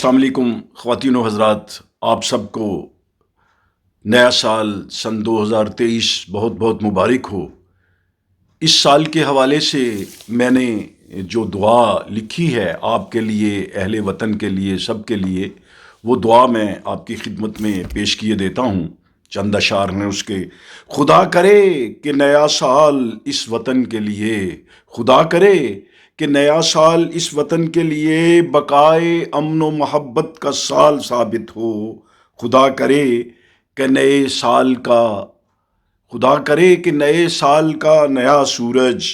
السلام علیکم خواتین و حضرات، آپ سب کو نیا سال سن 2023 بہت بہت مبارک ہو۔ اس سال کے حوالے سے میں نے جو دعا لکھی ہے آپ کے لیے، اہل وطن کے لیے، سب کے لیے، وہ دعا میں آپ کی خدمت میں پیش کیے دیتا ہوں۔ چند اشعار ہیں اس کے۔ خدا کرے کہ نیا سال اس وطن کے لیے، خدا کرے کہ نیا سال اس وطن کے لیے بقائے امن و محبت کا سال ثابت ہو۔ خدا کرے کہ نئے سال کا نیا سورج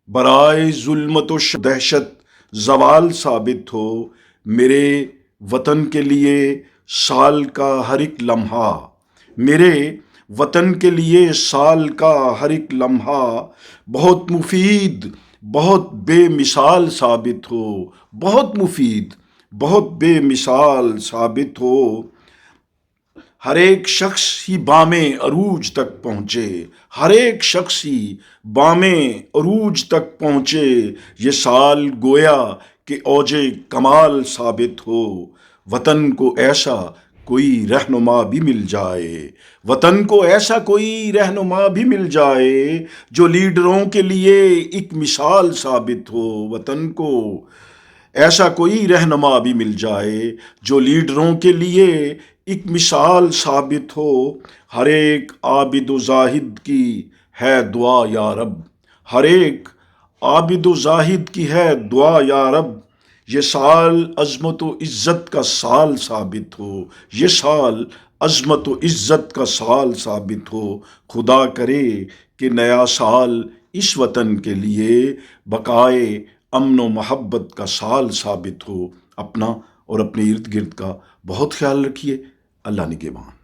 برائے ظلمت و دہشت زوال ثابت ہو۔ میرے وطن کے لیے سال کا ہر ایک لمحہ، میرے وطن کے لیے سال کا ہر ایک لمحہ بہت مفید، بہت بے مثال ثابت ہو، بہت مفید، بہت بے مثال ثابت ہو۔ ہر ایک شخص ہی بام عروج تک پہنچے، ہر ایک شخص ہی بام عروج تک پہنچے، یہ سال گویا کہ اوج کمال ثابت ہو۔ وطن کو ایسا کوئی رہنما بھی مل جائے، وطن کو ایسا کوئی رہنما بھی مل جائے جو لیڈروں کے لیے ایک مثال ثابت ہو۔ وطن کو ایسا کوئی رہنما بھی مل جائے جو لیڈروں کے لیے ایک مثال ثابت ہو۔ ہر ایک عابد و زاہد کی ہے دعا یا رب، ہر ایک عابد و زاہد کی ہے دعا یا رب، یہ سال عظمت و عزت کا سال ثابت ہو، یہ سال عظمت و عزت کا سال ثابت ہو۔ خدا کرے کہ نیا سال اس وطن کے لیے بقائے امن و محبت کا سال ثابت ہو۔ اپنا اور اپنے ارد گرد کا بہت خیال رکھیے۔ اللہ نگہبان۔